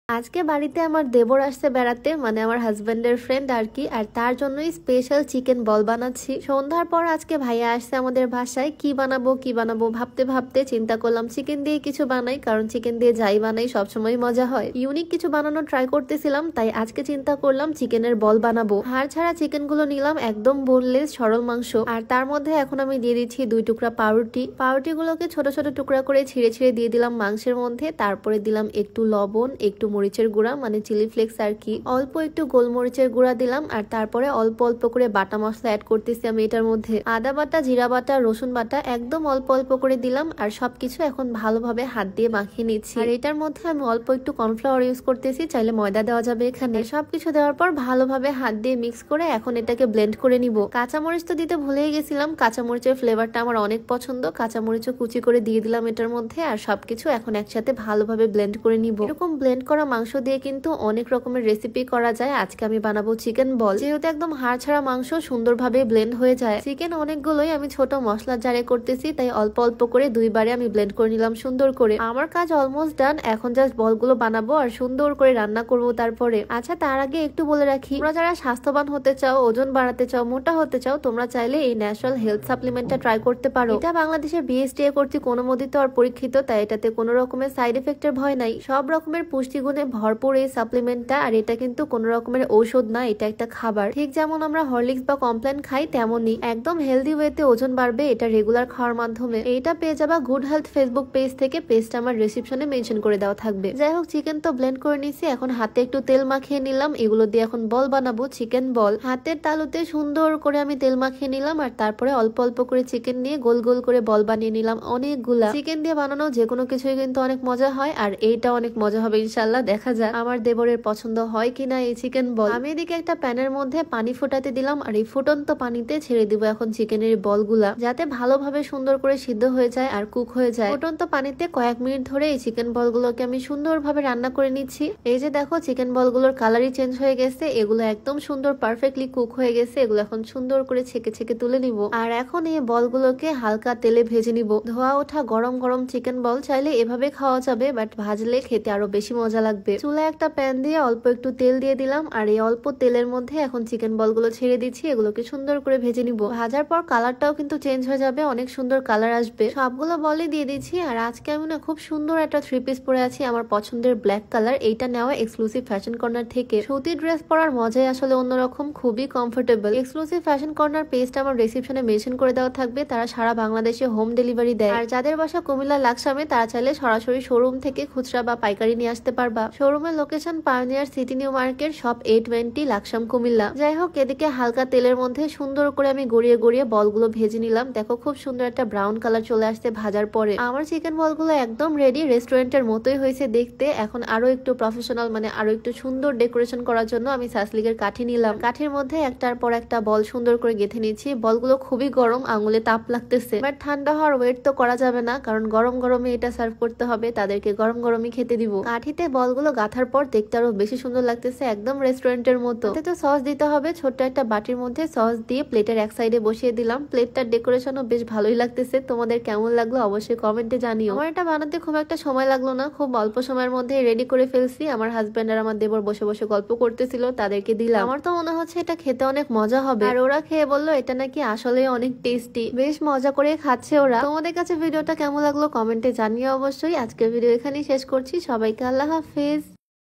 আজকে বাড়িতে আমার দেবর আসছে বেড়াতে, মানে আমার হাজবেন্ডের ফ্রেন্ড আর কি। আর তার জন্যই স্পেশাল চিকেন বল বানাচ্ছি। সন্ধ্যার পর আজকে ভাইয়া আসছে আমাদের বাসায়। কি বানাবো কি বানাবো ভাবতে ভাবতে চিন্তা করলাম চিকেন দিয়ে কিছু বানাই, কারণ চিকেন দিয়ে যাই বানাই সবসময় মজা হয়। ইউনিক কিছু বানানো ট্রাই করতেছিলাম, তাই আজকে চিন্তা করলাম চিকেনের বল বানাবো। হাড় ছাড়া চিকেন গুলো নিলাম, একদম বোনলেস সরল মাংস। আর তার মধ্যে এখন আমি দিয়ে দিচ্ছি 2 টুকরা পাউরুটি। পাউরুটি গুলোকে ছোট ছোট টুকরা করে ছিঁড়ে ছিঁড়ে দিয়ে দিলাম মাংসের মধ্যে। তারপরে দিলাম একটু লবণ, একটু মরিচের গুঁড়া মানে চিলি ফ্লেক্স আর কি, অল্প একটু গোলমরিচের গুঁড়া দিলাম। আর তারপরে অল্প অল্প করে বাটা মশলা অ্যাড করতেছি আমি এটার মধ্যে। আদা বাটা, জিরা বাটা, রসুন বাটা একদম অল্প অল্প করে দিলাম। আর সবকিছু এখন ভালোভাবে হাত দিয়ে মাখিয়ে নিচ্ছি। আর এটার মধ্যে আমি অল্প একটু কর্নফ্লাওয়ার ইউজ করতেছি, চাইলে ময়দা দেওয়া যাবে এখানে। সবকিছু দেওয়ার পর ভালোভাবে হাত দিয়ে মিক্স করে এখন এটাকে ব্লেন্ড করে নিব। কাঁচামরিচ তো দিতে ভুলেই গেছিলাম, কাঁচামরিচের ফ্লেভারটা আমার অনেক পছন্দ। কাঁচামরিচও কুচি করে দিয়ে দিলাম এটার মধ্যে। আর সবকিছু এখন একসাথে ভালোভাবে ব্লেন্ড করে নিব। এরকম ব্লেন্ড করা মাংস দিয়ে কিন্তু অনেক রকমের রেসিপি করা যায়। আজকে আমি বানাবো চিকেন বল। যেহেতু একদম হাড় ছাড়া মাংস, সুন্দরভাবে ব্লেন্ড হয়ে যায়। চিকেন অনেকগুলোই আমি ছোট মশলা জারে করতেছি, তাই অল্প অল্প করে 2 বারে আমি ব্লেন্ড করে নিলাম সুন্দর করে। আমার কাজ অলমোস্ট ডান, এখন জাস্ট বলগুলো বানাবো আর সুন্দর করে রান্না করবো তারপরে। আচ্ছা, তার আগে একটু বলে রাখি, তোমরা যারা স্বাস্থ্যবান হতে চাও, ওজন বাড়াতে চাও, মোটা হতে চাও, তোমরা চাইলে এই ন্যাচারাল হেলথ সাপ্লিমেন্টটা ট্রাই করতে পারো। এটা বাংলাদেশের বিএসটিআই কর্তৃক অনুমোদিত আর পরীক্ষিত, তাই এটাতে কোনো রকমের সাইড এফেক্টের ভয় নাই। সব রকমের পুষ্টিগুণে ভরপুর এই সাপ্লিমেন্টটা। আর এটা কিন্তু কোনো রকমের ঔষধ না, এটা একটা খাবার। ঠিক যেমন আমরা হরলিক্স বা কমপ্লেন খাই, তেমনই একদম হেলদি ওয়েতে ওজন বাড়বে এটা রেগুলার খাওয়ার মাধ্যমে। এইটা পেয়ে যাবা গুড হেলথ ফেসবুক পেজ থেকে, পেজটা আমার রিসিপশনে মেনশন করে দেওয়া থাকবে। যাই হোক, চিকেন তো ব্লেন্ড করে নিছি, এখন হাতে একটু তেল মাখিয়ে নিলাম। এগুলো দিয়ে এখন বল বানাবো, চিকেন বল। হাতের তালুতে সুন্দর করে আমি তেল মাখিয়ে নিলাম। আর তারপরে অল্প অল্প করে চিকেন নিয়ে গোল গোল করে বল বানিয়ে নিলাম অনেকগুলা। চিকেন দিয়ে বানানো যে কোনো কিছুই কিন্তু অনেক মজা হয়, আর এইটা অনেক মজা হবে ইনশাল্লাহ। দেখা যাক আমার দেবরের পছন্দ হয় কিনা এই চিকেন বল। আমি এদিকে একটা প্যানের মধ্যে পানি ফোটাতে দিলাম, আর এই ফুটন্ত পানিতে ছেড়ে দিব এখন চিকেনের বলগুলা, যাতে ভালোভাবে সুন্দর করে সিদ্ধ হয়ে যায় আর কুক হয়ে যায়। ফুটন্ত পানিতে কয়েক মিনিট ধরে এই চিকেন বলগুলোকে আমি সুন্দরভাবে রান্না করে নিচ্ছি। এই যে দেখো, চিকেন বলগুলোর কালারই চেঞ্জ হয়ে গেছে, এগুলো একদম সুন্দর পারফেক্টলি কুক হয়ে গেছে। এগুলো এখন সুন্দর করে ছেঁকে ছেঁকে তুলে নিব। আর এখন এই বলগুলোকে হালকা তেলে ভেজে নিব। ধোয়া ওঠা গরম গরম চিকেন বল চাইলে এভাবে খাওয়া যাবে, বাট ভাজলে খেতে আরো বেশি মজা লাগবে। চুলায় একটা প্যান দিয়ে অল্প একটু তেল দিয়ে দিলাম, আর এই অল্প তেলের মধ্যে এখন চিকেন বলগুলো ছেড়ে দিচ্ছি। এগুলোকে সুন্দর করে ভেজে নিব। ভাজার পর কালারটাও কিন্তু চেঞ্জ হয়ে যাবে, অনেক সুন্দর কালার আসবে। সবগুলো বলই দিয়ে দিচ্ছি। আর আজকে আমি না খুব সুন্দর একটা 3 পিস পরে আছি, আমার পছন্দের ব্ল্যাক কালার। এইটা নেওয়া এক্সক্লুসিভ ফ্যাশন কর্নার থেকে। সুতি ড্রেস পরার মজাই আসলে অন্যরকম, খুবই কমফোর্টেবল। এক্সক্লুসিভ ফ্যাশন কর্নার পেজটা আমার রিসিপশনে মেনশন করে দেওয়া থাকবে। তারা সারা বাংলাদেশে হোম ডেলিভারি দেয়। আর যাদের বাসা কুমিল্লা লাকসামে, তারা চাইলে সরাসরি শোরুম থেকে খুচরা বা পাইকারি নিয়ে আসতে পারবা। শোরুমের location pioneer city new market, shop 820, Laksam, Comilla. যাই হোক, এদিকে হালকা তেলের মধ্যে সুন্দর করে আমি গড়িয়ে গড়িয়ে বলগুলো ভেজে নিলাম। দেখো, খুব সুন্দর একটা ব্রাউন কালার চলে আসছে ভাজার পরে। আমার চিকেন বলগুলো একদম রেডি, রেস্টুরেন্টের মতোই হয়েছে দেখতে। এখন আরো একটু প্রফেশনাল, মানে আরো একটু সুন্দর ডেকোরেশন করার জন্য আমি সাসলিকের কাঠি নিলাম। কাঠির মধ্যে একটার পর একটা বল সুন্দর করে গেঁথে নিচ্ছি। বলগুলো খুবই গরম, আঙুলে তাপ লাগতেছে, বাট ঠান্ডা হওয়ার ওয়েট তো করা যাবে না, কারণ গরম গরমে এটা সার্ভ করতে হবে, তাদেরকে গরম গরমই খেতে দিব। কাঠিতে বলগুলো গাঁথার পর দেখতে আরো বেশি সুন্দর লাগতেছে, একদম রেস্টুরেন্টের মতো। তো সস দিতে হবে, ছোট্ট একটা বাটির মধ্যে সস দিয়ে প্লেটের এক সাইডে বসিয়ে দিলাম। প্লেটটার ডেকোরেশনও বেশ ভালোই লাগতেছে। তোমাদের কেমন লাগলো অবশ্যই কমেন্টে জানিও। আমার এটা বানাতে খুব একটা সময় লাগলো না, খুব অল্প সময়ের মধ্যে রেডি করে ফেলছি। আমার হাজবেন্ড আর আমার দেবর বসে বসে গল্প করতেছিল, তাদেরকে দিলাম। আমার তো মনে হচ্ছে এটা খেতে অনেক মজা হবে। আর ওরা খেয়ে বললো এটা নাকি আসলে অনেক টেস্টি, বেশ মজা করে খাচ্ছে ওরা। তোমাদের কাছে ভিডিওটা কেমন লাগলো কমেন্টে জানিও অবশ্যই। আজকের ভিডিও এখানেই শেষ করছি। সবাইকে আল্লাহ হাফেজ।